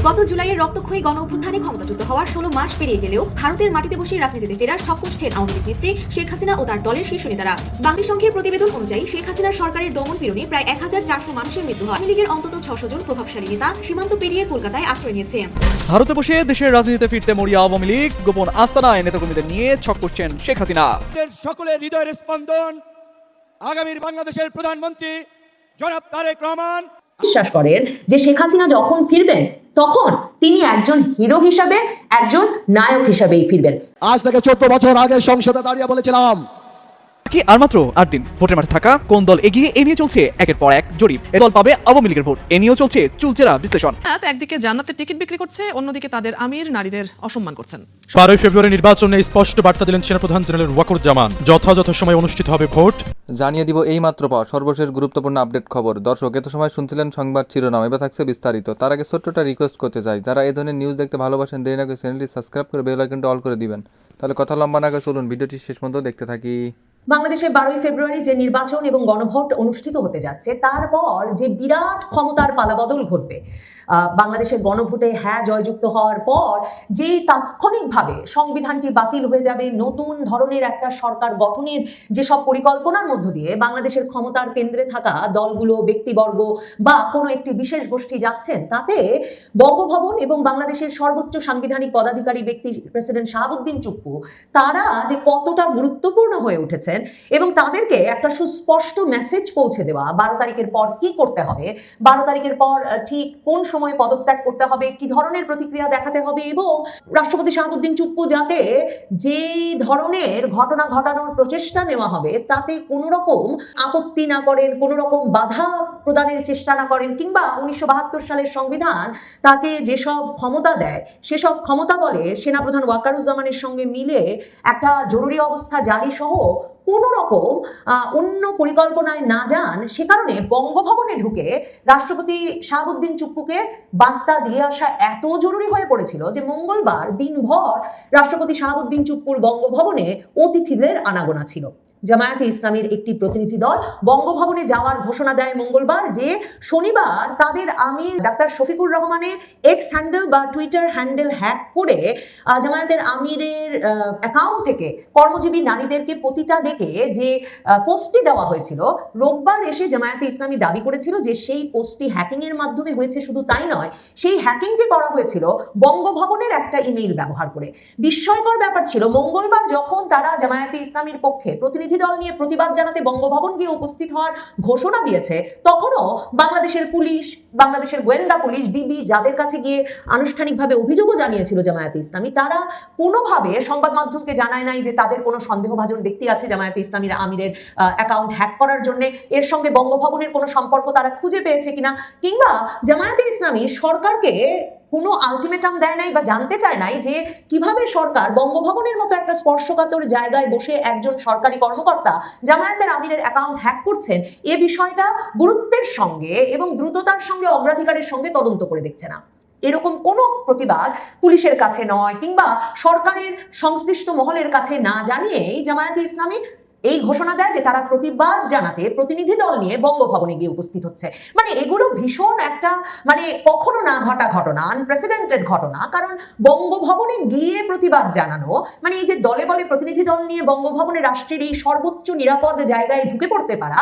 গত জুলাইয়ের রক্তক্ষয়ী গণ অভ্যুত্থানে ক্ষমতাচ্যুত হওয়ার 16 মাস পেরিয়ে গেলেও ভারতের মাটিতে বসে রাজনীতিতে ফেরার ছক কষছেন আওয়ামী লীগ নেত্রী শেখ হাসিনা ও তার দলের শীর্ষ নেতারা। জাতিসংঘের প্রতিবেদন অনুযায়ী শেখ হাসিনার সরকারের দমন পীড়নে প্রায় 1400 মানুষের মৃত্যু হয়। আওয়ামী লীগের অন্তত 600 জন প্রভাবশালী নেতা সীমান্ত পেরিয়ে কলকাতায় আশ্রয় নিয়েছে। ভারতে বসে দেশের রাজনীতিতে ফিরতে মরিয়া আওয়ামী লীগ গোপন আস্তানায় নেতাকর্মীদের নিয়ে ছক করছেন শেখ হাসিনা। সকলের হৃদয়ের স্পন্দন আগামীর বাংলাদেশের প্রধানমন্ত্রী জনাব তারেক রহমান বিশ্বাস করেন যে শেখ হাসিনা যখন ফিরবেন তখন তিনি একজন হিরো হিসাবে, একজন নায়ক হিসাবেই ফিরবেন। আজ থেকে 14 বছর আগে সংসদে দাঁড়িয়ে বলেছিলাম কি আর মাত্র 8 দিন ভোটের মাঠে থাকা কোন দল এগিয়ে এ নিয়ে চলছে একের পর এক জরিপ। এ দল পাবে আওয়ামী লীগের ভোট, এ নিয়েও চলছে চুলচেরা বিশ্লেষণ। একদিকে জান্নাতের টিকিট বিক্রি করছে, অন্যদিকে তাদের আমির নারীদের অসম্মান করছেন। 12 ফেব্রুয়ারি নির্বাচনে স্পষ্ট বার্তা দিলেন সেনাপ্রধান জেনারেল ওয়াকারুজ্জামান, যথাযথ সময় অনুষ্ঠিত হবে ভোট। জানিয়ে দিব এই মাত্র পাওয়া সর্বশেষ গুরুত্বপূর্ণ আপডেট খবর। দর্শক, এত সময় শুনছিলেন সংবাদ শিরোনাম, এবার থাকছে বিস্তারিত। তার আগে ছোট্টটা রিকোয়েস্ট করতে চাই, যারা এই ধরনের নিউজ দেখতে ভালোবাসেন দেরি না করে চ্যানেলটি সাবস্ক্রাইব করে বেল আইকনটা অল করে দিবেন। তাহলে কথা লম্বা না করে চলুন ভিডিওটি শেষ পর্যন্ত দেখতে থাকি। বাংলাদেশে 12 ফেব্রুয়ারি যে নির্বাচন এবং গণভোট অনুষ্ঠিত হতে যাচ্ছে, তারপর যে বিরাট ক্ষমতার পালাবদল ঘটবে, বাংলাদেশের গণভোটে হ্যাঁ জয়যুক্ত হওয়ার পর যে তাৎক্ষণিকভাবে সংবিধানটি বাতিল হয়ে যাবে, নতুন ধরনের একটা সরকার গঠনের যেসব পরিকল্পনার মধ্য দিয়ে বাংলাদেশের ক্ষমতার কেন্দ্রে থাকা দলগুলো, ব্যক্তিবর্গ বা কোনো একটি বিশেষ গোষ্ঠী যাচ্ছেন, তাতে বঙ্গভবন এবং বাংলাদেশের সর্বোচ্চ সাংবিধানিক পদাধিকারী ব্যক্তি প্রেসিডেন্ট শাহাবুদ্দিন চুপ্পু, তারা যে কতটা গুরুত্বপূর্ণ হয়ে উঠেছেন এবং তাদেরকে একটা সুস্পষ্ট মেসেজ পৌঁছে দেওয়া 12 তারিখের পর কি করতে হবে, 12 তারিখের পর ঠিক কোন সময় পদত্যাগ করতে হবে, কি ধরনের প্রতিক্রিয়া দেখাতে হবে এবং রাষ্ট্রপতি শাহাবুদ্দিন চুপ্পু যাতে যে ধরনের ঘটনা ঘটানোর প্রচেষ্টা নেওয়া হবে তাতে কোনো রকম আপত্তি না করেন, কোনো রকম বাধা প্রদানের চেষ্টা না করেন, কিংবা 1972 সালের সংবিধান তাকে যেসব ক্ষমতা দেয় সেসব ক্ষমতা বলে সেনাপ্রধান ওয়াকারুজ্জামানের সঙ্গে মিলে একটা জরুরি অবস্থা জারি সহ কোনো রকম অন্য পরিকল্পনায় না যান। সে কারণে বঙ্গভবনে ঢুকে রাষ্ট্রপতি শাহাবুদ্দিন চুপ্পুকে বার্তা দিয়ে আসা এত জরুরি হয়ে পড়েছিল যে মঙ্গলবার দিনভর রাষ্ট্রপতি শাহাবুদ্দিন চুপ্পুর বঙ্গভবনে অতিথিদের আনাগোনা ছিল। জামায়াতে ইসলামীর একটি প্রতিনিধি দল বঙ্গভবনে যাওয়ার ঘোষণা দেয় মঙ্গলবার, যে শনিবার তাদের আমির ডাক্তার শফিকুর রহমানের এক্স হ্যান্ডেল বা টুইটার হ্যান্ডেল হ্যাক করে জামায়াতের আমিরের অ্যাকাউন্ট থেকে কর্মজীবী নারীদেরকে পতিতা ডেকে যে পোস্টটি দেওয়া হয়েছিল, রোববার এসে জামায়াতে ইসলামী দাবি করেছিল যে সেই পোস্টটি হ্যাকিং এর মাধ্যমে হয়েছে। শুধু তাই নয়, সেই হ্যাকিংটি করা হয়েছিল বঙ্গভবনের একটা ইমেইল ব্যবহার করে। বিস্ময়কর ব্যাপার ছিল, মঙ্গলবার যখন তারা জামায়াতে ইসলামীর পক্ষে প্রতিনিধি দল নিয়ে প্রতিবাদ জানাতে বঙ্গভবন গিয়ে উপস্থিত হওয়ার ঘোষণা দিয়েছে, তখনও বাংলাদেশের পুলিশ, বাংলাদেশের গোয়েন্দা পুলিশ, ডিবি, যাদের কাছে গিয়ে আনুষ্ঠানিকভাবে অভিযোগও জানিয়েছিল জামায়াতে ইসলামী, তারা কোনোভাবে সংবাদ মাধ্যমকে জানায় নাই যে তাদের কোনো সন্দেহভাজন ব্যক্তি আছে জামায়াতে ইসলামীর আমিরের অ্যাকাউন্ট হ্যাক করার জন্য। এর সঙ্গে বঙ্গভবনের কোনো সম্পর্ক তারা খুঁজে পেয়েছে কিনা, কিংবা জামায়াতে ইসলামী সরকারকে কোনো আলটিমেটাম দেয় নাই বা জানতে চায় নাই যে কিভাবে সরকার বঙ্গভবনের মতো একটা স্পর্শকাতর জায়গায় বসে একজন সরকারি কর্মকর্তা জামায়াতের আমিরের অ্যাকাউন্ট হ্যাক করছেন, এ বিষয়টা গুরুত্বের সঙ্গে এবং দ্রুততার সঙ্গে, অগ্রাধিকারের সঙ্গে তদন্ত করে দেখছে না। এরকম কোনো প্রতিবাদ পুলিশের কাছে নয় কিংবা সরকারের সংশ্লিষ্ট মহলের কাছে না জানিয়েই জামায়াতে ইসলামী এই ঘোষণা দেয় যে তারা প্রতিবাদ জানাতে প্রতিনিধি দল নিয়ে বঙ্গভবনে গিয়ে উপস্থিত হচ্ছে। মানে এগুলো ভীষণ একটা কখনো না ঘটা ঘটনা, আনপ্রেসিডেন্টেড ঘটনা। কারণ বঙ্গভবনে গিয়ে প্রতিবাদ জানানো, এই যে দলে বলে প্রতিনিধি দল নিয়ে বঙ্গভবনে রাষ্ট্রের এই সর্বোচ্চ নিরাপদ জায়গায় ঢুকে পড়তে পারা,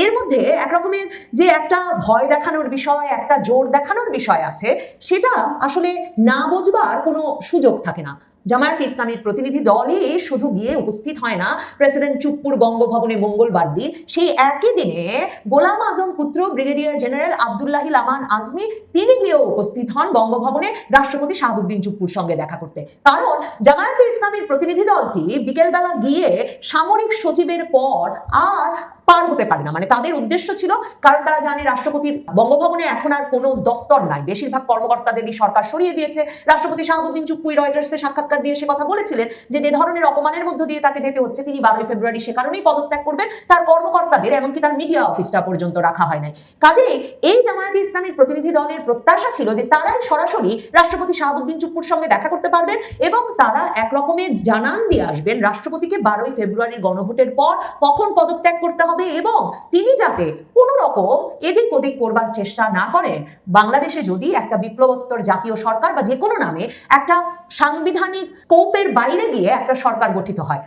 এর মধ্যে একরকমের যে একটা ভয় দেখানোর বিষয়, একটা জোর দেখানোর বিষয় আছে, সেটা আসলে না বোঝবার কোনো সুযোগ থাকে না। জামায়াতে ইসলামীর প্রতিনিধি দলই শুধু গিয়ে উপস্থিত হয় না প্রেসিডেন্ট চুপ্পুর বঙ্গভবনে মঙ্গলবার দিন, সেই একই দিনে গোলাম আজম পুত্র ব্রিগেডিয়ার জেনারেল আব্দুল্লাহিল আমান আজমি, তিনি গিয়েও উপস্থিত হন বঙ্গভবনে রাষ্ট্রপতি শাহাবুদ্দিন চুপ্পুর সঙ্গে দেখা করতে। কারণ জামায়াতে ইসলামীর প্রতিনিধি দলটি বিকেলবেলা গিয়ে সামরিক সচিবের পর আর পার হতে পারে না। তাদের উদ্দেশ্য ছিল, কারণ তারা জানে রাষ্ট্রপতির বঙ্গভবনে এখন আর কোনো দফতর নাই, বেশিরভাগ কর্মকর্তাদেরই সরকার সরিয়ে দিয়েছে। রাষ্ট্রপতি শাহাবুদ্দিন চুপ্পুই রয়টার্সে সাক্ষাৎকার দিয়ে সে কথা বলেছিলেন যে ধরনের অপমানের মধ্য দিয়ে তাকে যেতে হচ্ছে, তিনি 12 ফেব্রুয়ারি সে কারণেই পদত্যাগ করবেন। তার কর্মকর্তাদের, এমনকি তার মিডিয়া অফিসটা পর্যন্ত রাখা হয় নাই। কাজেই এই জামায়াতে ইসলামীর প্রতিনিধি দলের প্রত্যাশা ছিল যে তারাই সরাসরি রাষ্ট্রপতি শাহাবুদ্দিন চুপ্পুর সঙ্গে দেখা করতে পারবেন এবং তারা এক রকমের জানান দিয়ে আসবেন রাষ্ট্রপতিকে 12 ফেব্রুয়ারির গণভোটের পর কখন পদত্যাগ করতে হবে হবে এবং তিনি যাতে কোনো রকম এদিক ওদিক করবার চেষ্টা না করেন। বাংলাদেশে যদি একটা বিপ্লবোত্তর জাতীয় সরকার বা যে কোনো নামে একটা সাংবিধানিক স্কোপের বাইরে গিয়ে একটা সরকার গঠিত হয়,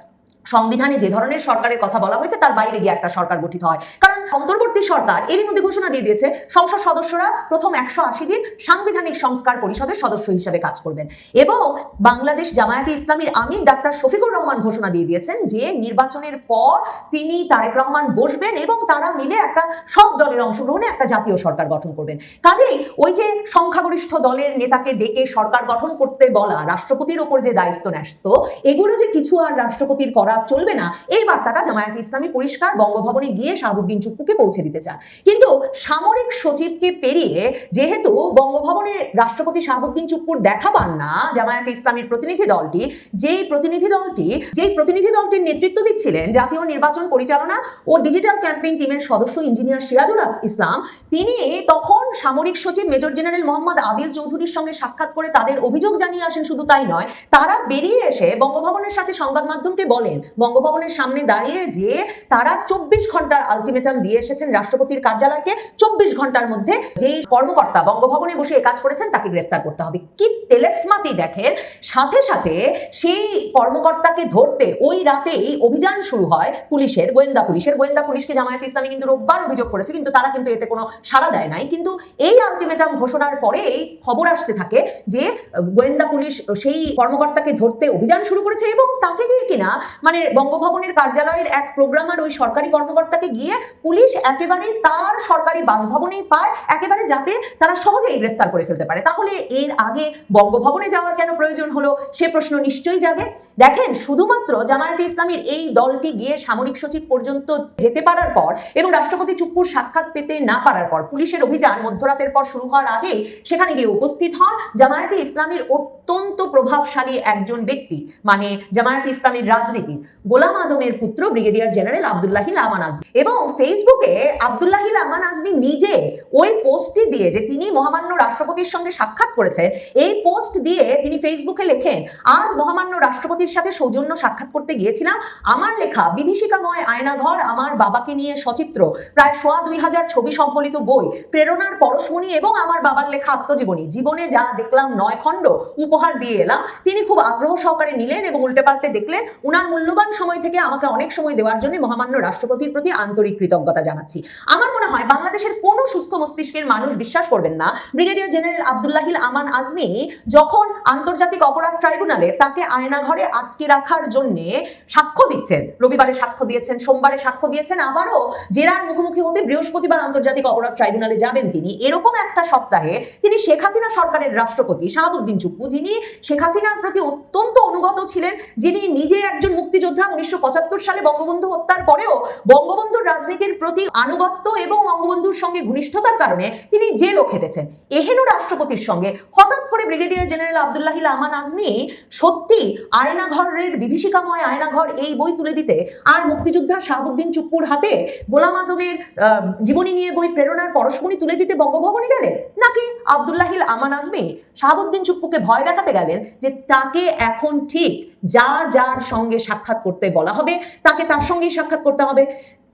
সংবিধানে যে ধরনের সরকারের কথা বলা হয়েছে তার বাইরে গিয়ে একটা সরকার গঠিত হয়, কারণ অন্তর্বর্তী সরকার এরই মধ্যে ঘোষণা দিয়ে দিয়েছে সংসদ সদস্যরা প্রথম 180 দিন সাংবিধানিক সংস্কার পরিষদের সদস্য হিসেবে কাজ করবেন এবং বাংলাদেশ জামায়াতে ইসলামীর আমির ডাক্তার শফিকুর রহমান ঘোষণা দিয়ে দিয়েছেন যে নির্বাচনের পর তিনি তারেক রহমান বসবেন এবং তারা মিলে একটা সব দলের অংশগ্রহণে একটা জাতীয় সরকার গঠন করবেন। কাজেই ওই যে সংখ্যাগরিষ্ঠ দলের নেতাকে ডেকে সরকার গঠন করতে বলা, রাষ্ট্রপতির ওপর যে দায়িত্ব ন্যস্ত, এগুলো যে কিছু আর রাষ্ট্রপতির করা চলবে না, এই বার্তাটা জামায়াতে ইসলামী পরিষ্কার বঙ্গভবনে গিয়ে শাহাবুদ্দিন চুপ্পুকে পৌঁছে দিতে চান। কিন্তু সামরিক সচিবকে পেরিয়ে যেহেতু বঙ্গভবনে রাষ্ট্রপতি শাহাবুদ্দিন চুপ্পুর দেখা পান না জামায়াতে ইসলামীর প্রতিনিধি দলটি, যেই প্রতিনিধি দলটির নেতৃত্ব দিচ্ছিলেন জাতীয় নির্বাচন পরিচালনা ও ডিজিটাল ক্যাম্পেইন টিমের সদস্য ইঞ্জিনিয়ার সিরাজুল ইসলাম, তিনি তখন সামরিক সচিব মেজর জেনারেল মোহাম্মদ আদিল চৌধুরীর সঙ্গে সাক্ষাৎ করে তাদের অভিযোগ জানিয়ে আসেন। শুধু তাই নয়, তারা বেরিয়ে এসে বঙ্গভবনের সাথে সংবাদ মাধ্যমকে বলেন, বঙ্গভবনের সামনে দাঁড়িয়ে যে তারা 24 ঘন্টার আলটিমেটাম দিয়ে এসেছেন রাষ্ট্রপতির কার্যালয়কে, 24 ঘন্টার মধ্যে যেই কর্মকর্তা বঙ্গভবনে বসে কাজ করেছেন তাকে গ্রেফতার করতে হবে। কি তেলেসমাতি দেখেন! সাথে সাথে সেই কর্মকর্তাকে ধরতে ওই রাতেই অভিযান শুরু হয় পুলিশের, গোয়েন্দা পুলিশকে জামায়াতে ইসলামী কিন্তু রোববার অভিযোগ করেছে, কিন্তু তারা কিন্তু এতে কোনো সাড়া দেয় নাই। কিন্তু এই আলটিমেটাম ঘোষণার পরে এই খবর আসতে থাকে যে গোয়েন্দা পুলিশ সেই কর্মকর্তাকে ধরতে অভিযান শুরু করেছে এবং তাকে গিয়ে কিনা মানে বঙ্গভবনের কার্যালয়ের এক প্রোগ্রামার ওই সরকারি কর্মকর্তাকে গিয়ে পুলিশ একেবারে তার সরকারি বাসভবনেই পায়, একেবারে যাতে তারা সহজেই গ্রেফতার করে ফেলতে পারে। তাহলে এর আগে বঙ্গভবনে যাওয়ার কেন প্রয়োজন হলো সে প্রশ্ন নিশ্চয়ই জাগে। দেখেন, শুধুমাত্র জামায়াতে ইসলামীর এই দলটি গিয়ে সামরিক সচিব পর্যন্ত যেতে পারার পর এবং রাষ্ট্রপতি চুপ্পুর সাক্ষাৎ পেতে না পারার পর পুলিশের অভিযান মধ্যরাতের পর শুরু হওয়ার আগেই সেখানে গিয়ে উপস্থিত হন জামায়াতে ইসলামীর অত্যন্ত প্রভাবশালী একজন ব্যক্তি, মানে জামায়াতে ইসলামীর রাজনীতির গোলাম আজমের পুত্র ব্রিগেডিয়ার জেনারেল আব্দুল্লাহিল আমান আজমি। এবং ফেসবুকে আব্দুল্লাহিল আমান আজমি নিজে ওই পোস্টটি দিয়ে, যে তিনি মহামান্য রাষ্ট্রপতির সঙ্গে সাক্ষাৎ করেছেন, এই পোস্ট দিয়ে তিনি ফেসবুকে লেখেন, আজ মহামান্য রাষ্ট্রপতির সাথে সৌজন্য সাক্ষাৎ করতে গিয়েছিলাম। আমার লেখা বিভীষিকাময় আয়নাঘর, আমার বাবাকে নিয়ে সচিত্র প্রায় 2000 ছবি সম্বলিত বই, প্রেরণার পরশমণি এবং আমার বাবার লেখা আত্মজীবনী, জীবনে যা দেখলাম 9 খণ্ড উপহার দিয়ে এলাম। তিনি খুব আগ্রহ সহকারে নিলেন এবং উল্টে পাল্টে দেখলেন। উনার মূল্যবান সময় থেকে আমাকে অনেক সময় দেওয়ার জন্য মহামান্য রাষ্ট্রপতির প্রতি আন্তরিক কৃতজ্ঞতা জানাচ্ছি। আমার মনে হয় বাংলাদেশের কোনো সুস্থ মস্তিষ্কের মানুষ বিশ্বাস করবেন না ব্রিগেডিয়ার জেনারেল আব্দুল্লাহিল আমান আজমি যখন আন্তর্জাতিক অপরাধ ট্রাইব্যুনালে তাকে আয়নাঘরে আটকে রাখার জন্য সাক্ষ্য দিচ্ছেন, রবিবারে সাক্ষ্য দিয়েছেন, সোমবারে সাক্ষ্য দিয়েছেন, আবারও জেরার মুখোমুখি হতে বৃহস্পতিবার আন্তর্জাতিক অপরাধ ট্রাইব্যুনালে যাবেন তিনি। এরকম একটা সপ্তাহে তিনি শেখ হাসিনা সরকারের রাষ্ট্রপতি শাহাবুদ্দিন চুপ্পু, যিনি শেখ হাসিনার প্রতি অত্যন্ত অনুগত ছিলেন, যিনি নিজে একজন মুক্তিযোদ্ধা, 1975 সালে বঙ্গবন্ধু হত্যার পরেও বঙ্গবন্ধুর রাজনীতির প্রতি আনুগত্য এবং বঙ্গবন্ধুর সঙ্গে ঘনিষ্ঠতার কারণে তিনি জেলও খেটেছেন, এহেন রাষ্ট্রপতির সঙ্গে হঠাৎ করে ব্রিগেডিয়ার জেনারেল আব্দুল্লাহিল আমান আজমি সত্যি আয়নাঘরের বিভীষিকাময় আয়নাঘর এই বই তুলে দিতে আর মুক্তিযোদ্ধা শাহাবুদ্দিন চুপ্পুর হাতে গোলাম আজমের জীবনী নিয়ে বই প্রেরণার পরশমণি তুলে দিতে বঙ্গভবনে গেলেন, নাকি আব্দুল্লাহিল আমান আজমি শাহাবুদ্দিন চুপ্পুকে ভয় দেখাতে গেলেন যে তাকে এখন ঠিক যার সঙ্গে সাক্ষাৎ করতে বলা হবে তাকে তার সঙ্গেই সাক্ষাৎ করতে হবে,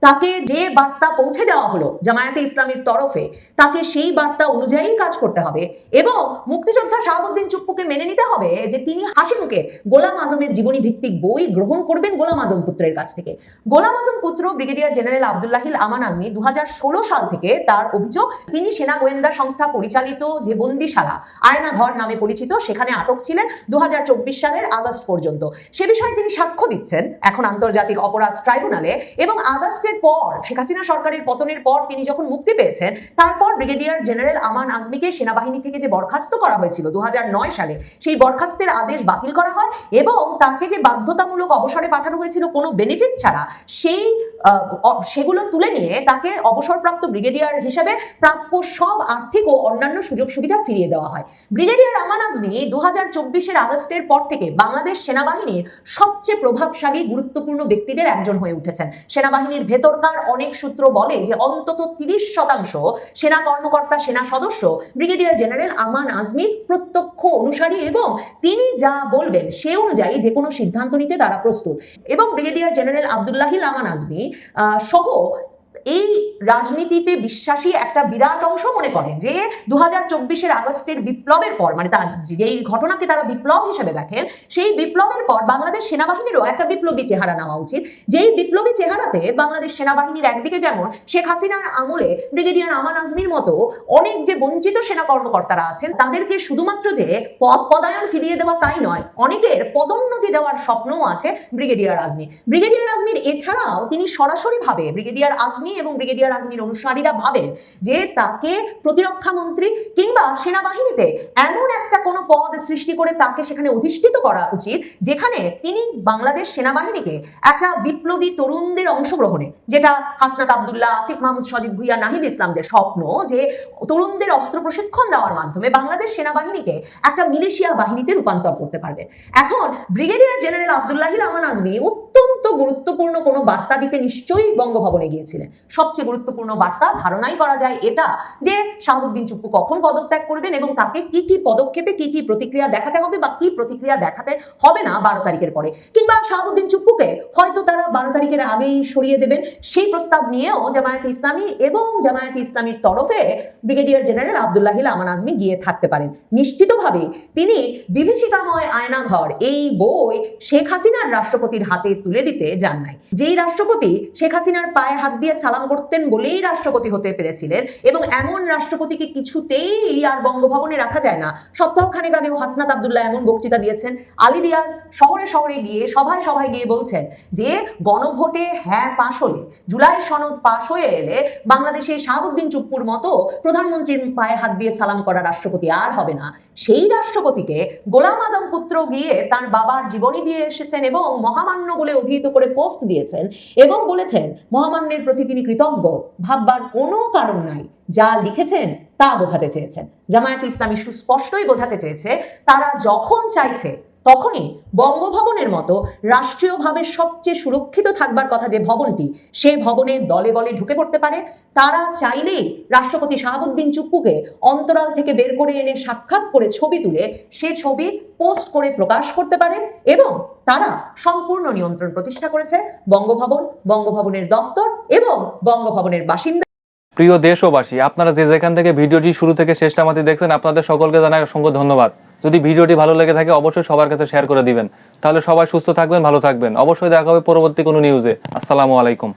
তাকে যে বার্তা পৌঁছে দেওয়া হলো জামায়াতে ইসলামীর তরফে তাকে সেই বার্তা অনুযায়ী কাজ করতে হবে এবং মুক্তিযোদ্ধা শাহাবুদ্দিন চুপ্পুকে মেনে নিতে হবে যে তিনি হাসি মুখে গোলাম আজমের জীবনী ভিত্তিক বই গ্রহণ করবেন গোলাম আজম পুত্রের কাছ থেকে। গোলাম আজম পুত্র ব্রিগেডিয়ার জেনারেল আব্দুল্লাহিল আমান আজমি 2016 সাল থেকে তার অভিযোগ তিনি সেনা গোয়েন্দা সংস্থা পরিচালিত যে বন্দিশালা আয়নাঘর নামে পরিচিত সেখানে আটক ছিলেন 2024 সালের আগস্ট পর্যন্ত। সে বিষয়ে তিনি সাক্ষ্য দিচ্ছেন এখন আন্তর্জাতিক অপরাধ ট্রাইব্যুনালে এবং আগস্টের পর শেখ হাসিনা সরকারের পতনের পর তিনি যখন মুক্তি পেয়েছেন তারপর ব্রিগেডিয়ার জেনারেল আমান আজমিকে সেনাবাহিনী থেকে যে বরখাস্ত করা হয়েছিল 2009 সালে, সেই বরখাস্তের আদেশ বাতিল করা হয় এবং তাকে যে বাধ্যতামূলক অবসরে পাঠানো হয়েছিল কোনো বেনিফিট ছাড়া সেগুলো তুলে নিয়ে তাকে অবসরপ্রাপ্ত ব্রিগেডিয়ার হিসেবে প্রাপ্য সব আর্থিক ও অন্যান্য সুযোগ সুবিধা ফিরিয়ে দেওয়া হয়। ব্রিগেডিয়ার আমান আজমি 2024 আগস্টের পর থেকে বাংলাদেশ সেনাবাহিনীর সবচেয়ে প্রভাবশালী গুরুত্বপূর্ণ ব্যক্তিদের একজন হয়ে উঠেছেন। সেনাবাহিনীর ভেতরকার অনেক সূত্র বলে যে অন্তত 30% সেনা কর্মকর্তা, সেনা সদস্য ব্রিগেডিয়ার জেনারেল আমান আজমির প্রত্যক্ষ অনুসারী এবং তিনি যা বলবেন সে অনুযায়ী যে কোনো সিদ্ধান্ত নিতে তারা প্রস্তুত। এবং ব্রিগেডিয়ার জেনারেল আব্দুল্লাহিল আমান আজমি সহ এই রাজনীতিতে বিশ্বাসী একটা বিরাট অংশ মনে করেন যে 2024 আগস্টের বিপ্লবের পর, মানে যেই ঘটনাকে তারা বিপ্লব হিসেবে দেখেন, সেই বিপ্লবের পর বাংলাদেশ সেনাবাহিনীরও একটা বিপ্লবী চেহারা নেওয়া উচিত। যেই বিপ্লবী চেহারাতে বাংলাদেশ সেনাবাহিনীর একদিকে যেমন শেখ হাসিনার আমলে ব্রিগেডিয়ার আমান আজমির মতো অনেক যে বঞ্চিত সেনা কর্মকর্তারা আছেন তাদেরকে শুধুমাত্র যে পদায়ন ফিরিয়ে দেওয়া তাই নয়, অনেকের পদোন্নতি দেওয়ার স্বপ্নও আছে ব্রিগেডিয়ার আজমি। ব্রিগেডিয়ার আজমির এছাড়াও তিনি সরাসরি ভাবে ব্রিগেডিয়ার আজমি এবং ব্রিগেডিয়ার আজমির অনুসারীরা ভাবেন যে তাকে প্রতিরক্ষা মন্ত্রী কিংবা সেনাবাহিনীতে এমন একটা কোনো পদ সৃষ্টি করে তাকে সেখানে অধিষ্ঠিত করা উচিত যেখানে তিনি বাংলাদেশ সেনাবাহিনীকে একটা বিপ্লবী তরুণদের অংশগ্রহণে, যেটা হাসনাত আব্দুল্লাহ, আসিফ মাহমুদ, সজীব ভুইয়া, নাহিদ ইসলামদের স্বপ্ন যে তরুণদের অস্ত্র প্রশিক্ষণ দেওয়ার মাধ্যমে বাংলাদেশ সেনাবাহিনীকে একটা মিলিশিয়া বাহিনীতে রূপান্তর করতে পারবে। এখন ব্রিগেডিয়ার জেনারেল আব্দুল্লাহিল আমান আজমি অত্যন্ত গুরুত্বপূর্ণ কোনো বার্তা দিতে নিশ্চয়ই বঙ্গভবনে গিয়েছিলেন। সবচেয়ে গুরুত্বপূর্ণ বার্তা ধারণাই করা যায় এটা যে শাহাবুদ্দিন চুপ্পু কখন পদত্যাগ করবেন এবং তাকে কি কি পদক্ষেপে কি কি প্রতিক্রিয়া দেখাতে হবে বা কি প্রতিক্রিয়া দেখাতে হবে না 12 তারিখের পরে, কিংবা শাহাবুদ্দিন চুপ্পুকে হয়তো তারা 12 তারিখের আগেই সরিয়ে দেবেন। সেই প্রস্তাব নিয়েও জামায়াতে ইসলামী এবং জামায়াতে ইসলামীর তরফে ব্রিগেডিয়ার জেনারেল আব্দুল্লাহিল আমান আজমি গিয়ে থাকতে পারেন। নিশ্চিতভাবে তিনি বিভীষিকাময় আয়নাঘর এই বই শেখ হাসিনার রাষ্ট্রপতির হাতে তুলে দিতে যান নাই। যেই রাষ্ট্রপতি শেখ হাসিনার পায়ে হাত দিয়ে সালাম করতেন বলেই রাষ্ট্রপতি হতে পেরেছিলেন, এবং এমন রাষ্ট্রপতিকে কিছুতেই আর বঙ্গভবনে রাখা যায় না। সপ্তাহখানেক আগেও হাসনাত আব্দুল্লাহ এমন বক্তৃতা দিয়েছেন। আলী রিয়াজ শহরে শহরে গিয়ে সভায় সভায় গিয়ে বলছেন যে গণভোটে হ্যাঁ পাশ হলে, জুলাই সনদ পাশ হয়ে এলে বাংলাদেশে শাহাবুদ্দিন চুপ্পুর মতো প্রধানমন্ত্রীর পায়ে হাত দিয়ে সালাম করা রাষ্ট্রপতি আর হবে না। সেই রাষ্ট্রপতিকে গোলাম আজম পুত্র গিয়ে তার বাবার জীবনী দিয়ে এসেছেন এবং মহামান্য বলে অভিহিত করে পোস্ট দিয়েছেন এবং বলেছেন মহামান্যের প্রতি তিনি কৃতজ্ঞ। ভাববার কোনো কারণ নাই, যা লিখেছেন তা বোঝাতে চেয়েছেন। জামায়াতে ইসলামী সুস্পষ্টই বোঝাতে চেয়েছে তারা যখন চাইছে তখনই বঙ্গভবনের মতো রাষ্ট্রীয়ভাবে সবচেয়ে সুরক্ষিত থাকবার কথা যে ভবনটি, সে ভবনে দলে বলে ঢুকে পড়তে পারে। তারা চাইলেই রাষ্ট্রপতি শাহাবুদ্দিন চুপ্পুকে অন্তরাল থেকে বের করে এনে সাক্ষাৎ করে ছবি তুলে সে ছবি পোস্ট করে প্রকাশ করতে পারে, এবং তারা সম্পূর্ণ নিয়ন্ত্রণ প্রতিষ্ঠা করেছে বঙ্গভবন, বঙ্গভবনের দফতর এবং বঙ্গভবনের বাসিন্দা। প্রিয় দেশবাসী, আপনারা যে যেখান থেকে ভিডিওটি শুরু থেকে শেষটা মাত্র দেখছেন, আপনাদের সকলকে জানাই অসংখ্য ধন্যবাদ। যদি ভিডিওটি ভালো লেগে থাকে অবশ্যই সবার কাছে শেয়ার করে দিবেন, তাহলে সবাই সুস্থ থাকবেন, ভালো থাকবেন। অবশ্যই দেখা হবে পরবর্তী কোনো নিউজে। আসসালামু আলাইকুম।